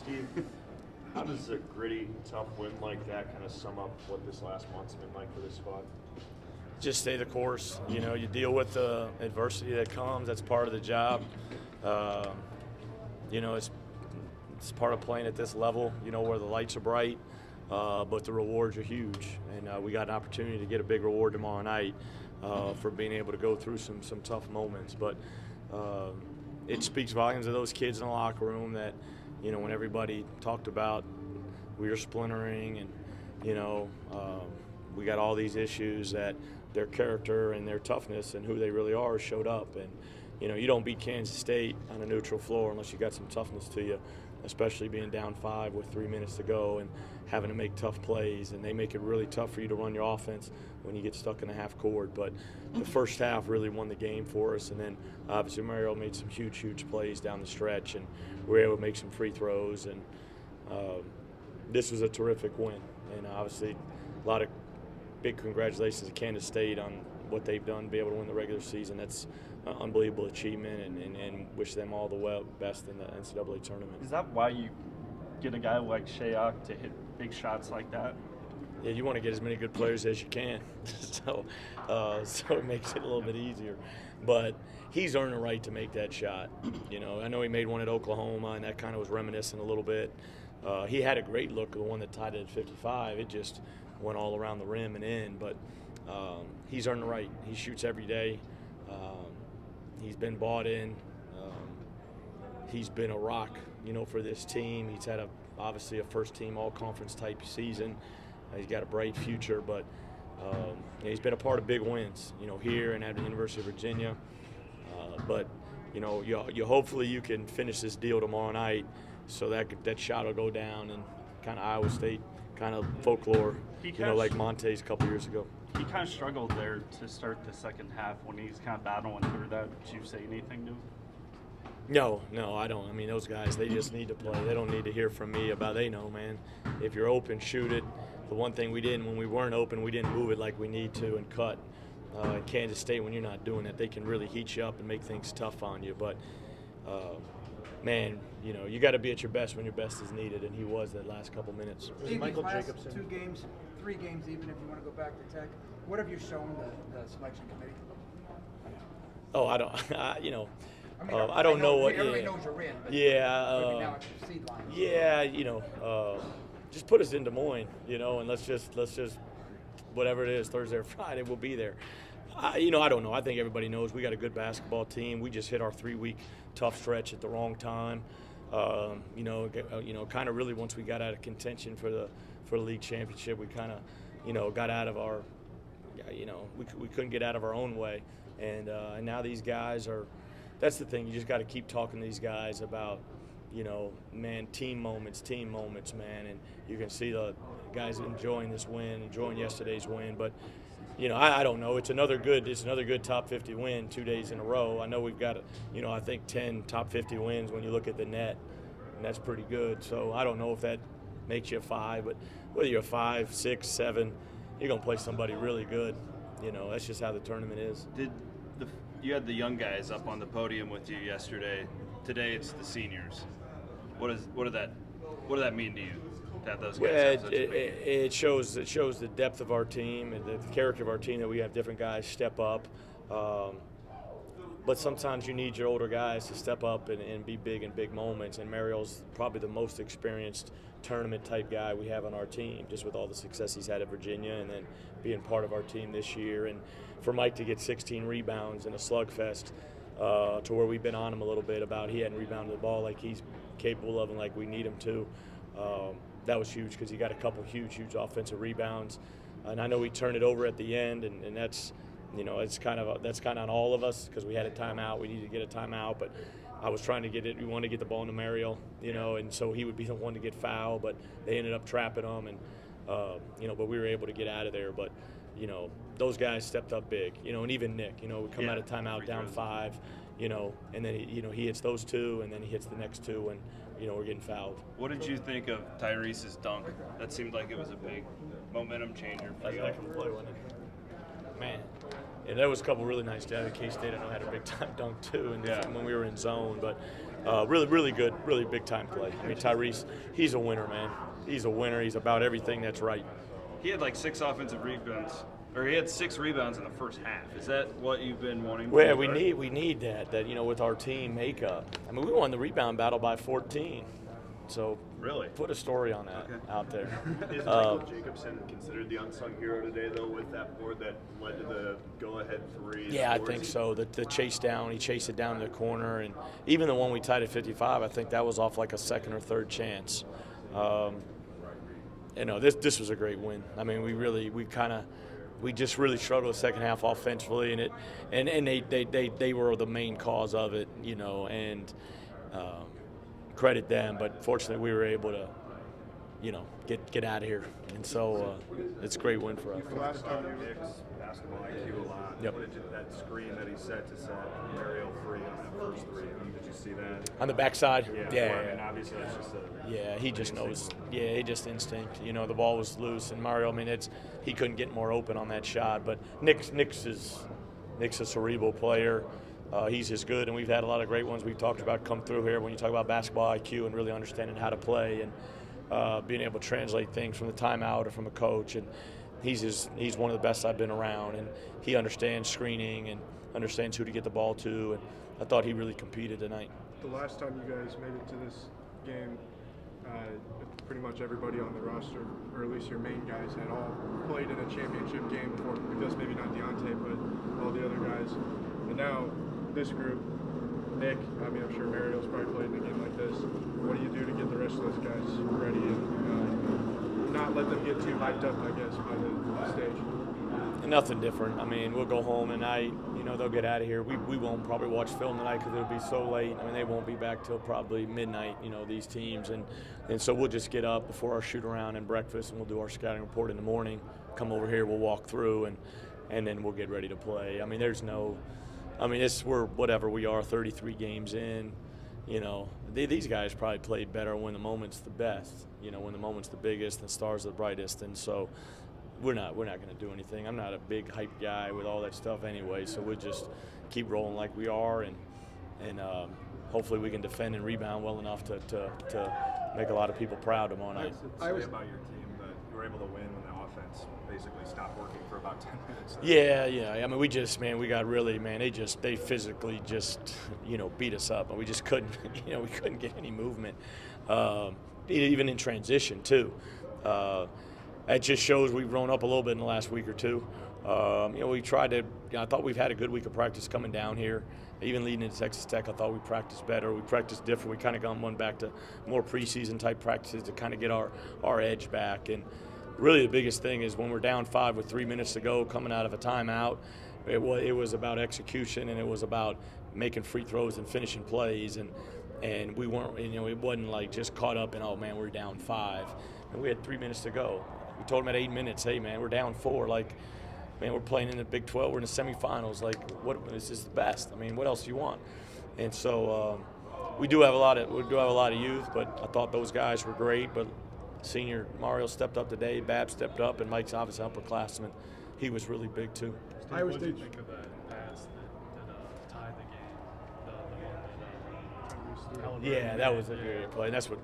Steve, how does a gritty, tough win like that kind of sum up what this last month's been like for this squad? Just stay the course. You know, you deal with the adversity that comes. That's part of the job. You know, it's part of playing at this level, you know, where the lights are bright, but the rewards are huge. And we got an opportunity to get a big reward tomorrow night for being able to go through some tough moments. But it speaks volumes of those kids in the locker room that, you know, when everybody talked about we were splintering and, you know, we got all these issues, that their character and their toughness and who they really are showed up. And, you know, you don't beat Kansas State on a neutral floor unless you got some toughness to you, especially being down 5 with 3 minutes to go and having to make tough plays. And they make it really tough for you to run your offense when you get stuck in the half court. But the first half really won the game for us. And then obviously Mario made some huge plays down the stretch, and we were able to make some free throws. And this was a terrific win. And obviously a lot of big congratulations to Kansas State on what they've done to be able to win the regular season. That's an unbelievable achievement, and wish them all the best in the NCAA tournament. Is that why you get a guy like Shayak to hit big shots like that? Yeah, you want to get as many good players as you can, so it makes it a little bit easier. But he's earned the right to make that shot. You know, I know he made one at Oklahoma, and that kind of was reminiscent a little bit. He had a great look, the one that tied it at 55. It just went all around the rim and in, but he's earned the right. He shoots every day. He's been bought in. He's been a rock, you know, for this team. He's had obviously a first-team all-conference type season. He's got a bright future, but he's been a part of big wins, you know, here and at the University of Virginia. But you know, you hopefully you can finish this deal tomorrow night, so that shot will go down and kind of Iowa State kind of folklore, you know, like Monte's a couple years ago. He kind of struggled there to start the second half when he's kind of battling through that. Did you say anything to him? No, I don't. I mean, those guys, they just need to play. They don't need to hear from me about, they know, man, if you're open, shoot it. The one thing we didn't, when we weren't open, we didn't move it like we need to and cut. In Kansas State, when you're not doing that, they can really heat you up and make things tough on you. But, man, you know, you got to be at your best when your best is needed, and he was that last couple minutes. Michael Jacobson. 2 games, 3 games, even if you want to go back to Tech. What have you shown the selection committee? Oh, I don't, you know. I mean, I don't know what. Everybody knows you're in. But yeah. now it's your seed line. Yeah, you know, just put us in Des Moines, you know, and let's just whatever it is, Thursday or Friday, we'll be there. You know, I don't know. I think everybody knows we got a good basketball team. We just hit our 3-week tough stretch at the wrong time. You know, kind of really once we got out of contention for the league championship, we kind of, you know, got out of our, you know, we couldn't get out of our own way, and now these guys are. That's the thing. You just got to keep talking to these guys about, you know, man, team moments, man, and you can see the guys enjoying this win, enjoying yesterday's win. But, you know, I don't know. It's another good top 50 win 2 days in a row. I know we've got, you know, I think 10 top 50 wins when you look at the net, and that's pretty good. So I don't know if that makes you a 5, but whether you're a 5, 6, 7, you're gonna play somebody really good. You know, that's just how the tournament is. You had the young guys up on the podium with you yesterday. Today it's the seniors. What did that mean to you? To have those guys it shows the depth of our team and the character of our team, that we have different guys step up. But sometimes you need your older guys to step up and be big in big moments. And Mario's probably the most experienced tournament-type guy we have on our team, just with all the success he's had at Virginia and then being part of our team this year. And for Mike to get 16 rebounds in a slugfest, to where we've been on him a little bit about he hadn't rebounded the ball like he's capable of and like we need him to, that was huge because he got a couple huge offensive rebounds. And I know he turned it over at the end, and that's, you know, that's kind of on all of us because we had a timeout. We needed to get a timeout, but I was trying to get it. We wanted to get the ball into Mario, you know, and so he would be the one to get fouled, but they ended up trapping him, and you know, but we were able to get out of there. But you know, those guys stepped up big, you know, and even Nick, you know, we come out of timeout down 5, you know, and then he hits those 2, and then he hits the next 2, and you know, we're getting fouled. What did you think of Tyrese's dunk? That seemed like it was a big momentum changer for you. That's a play, wasn't it? Man. Yeah, there was a couple really nice guys. K-State, I know, had a big-time dunk, too, and when we were in zone. But, Really, really good, really big time play. I mean, Tyrese, he's a winner, man. He's a winner. He's about everything that's right. He had like 6 offensive rebounds, or he had 6 rebounds in the first half. Is that what you've been wanting? Well, we need that with our team makeup. I mean, we won the rebound battle by 14. So really, put a story on that out there. Is Michael Jacobson considered the unsung hero today, though, with that board that led to the go-ahead 3? Yeah, I think so. The chase down, he chased it down to the corner, and even the one we tied at 55, I think that was off like a second or third chance. This was a great win. I mean, we just really struggled the second half offensively, and they were the main cause of it, and credit them. But fortunately, we were able to, get out of here, and so it's a great win for us. Last time Nick's basketball IQ a lot. Yep. What did that screen that he set to set Mario free on that first 3? Did you see that? On the backside? Yeah. I mean, obviously, it's just he just knows. Yeah, he just instinct. The ball was loose, and Mario. I mean, he couldn't get more open on that shot. But Nick's a cerebral player. He's as good, and we've had a lot of great ones we've talked about come through here. When you talk about basketball IQ and really understanding how to play and being able to translate things from the timeout or from a coach, and he's one of the best I've been around, and he understands screening and understands who to get the ball to, and I thought he really competed tonight. The last time you guys made it to this game, pretty much everybody on the roster, or at least your main guys, had all played in a championship game before. I guess maybe not Deontay, but all the other guys. And now this group, Nick, I mean, I'm sure Mario's probably played in a game like this. What do you do to get the rest of those guys ready and not let them get too hyped up, I guess, by the stage? Nothing different. I mean, we'll go home tonight. They'll get out of here. We won't probably watch film tonight because it'll be so late. I mean, they won't be back till probably midnight, these teams. And so we'll just get up before our shoot-around and breakfast, and we'll do our scouting report in the morning. Come over here, we'll walk through, and then we'll get ready to play. I mean, we're whatever we are, 33 games in. These guys probably played better when the moment's the best. When the moment's the biggest, the stars are the brightest, and so we're not going to do anything. I'm not a big hype guy with all that stuff anyway, so we'll just keep rolling like we are, and hopefully we can defend and rebound well enough to make a lot of people proud tomorrow night. I was about your team that you were able to win when the offense basically stopped working for about 10 minutes. Yeah. I mean, we got really, they physically just, beat us up, and we just couldn't, we couldn't get any movement, even in transition too. It just shows we've grown up a little bit in the last week or two. We tried to. I thought we've had a good week of practice coming down here. Even leading into Texas Tech, I thought we practiced better. We practiced different. We kind of gone back to more preseason type practices to kind of get our edge back. And really, the biggest thing is when we're down 5 with 3 minutes to go, coming out of a timeout, it was about execution, and it was about making free throws and finishing plays. And we weren't. It wasn't like just caught up in, oh man, we're down 5, and we had 3 minutes to go. We told them at 8 minutes, hey man, we're down 4. Like, man, we're playing in the Big 12. We're in the semifinals. Like, this is the best. I mean, what else do you want? And so we do have a lot of youth, but I thought those guys were great. But senior Mario stepped up today. Bab stepped up, and Mike's obviously upperclassman. He was really big too. What did you think of that pass that tied the game? The one that Yeah, that was a great play. That's what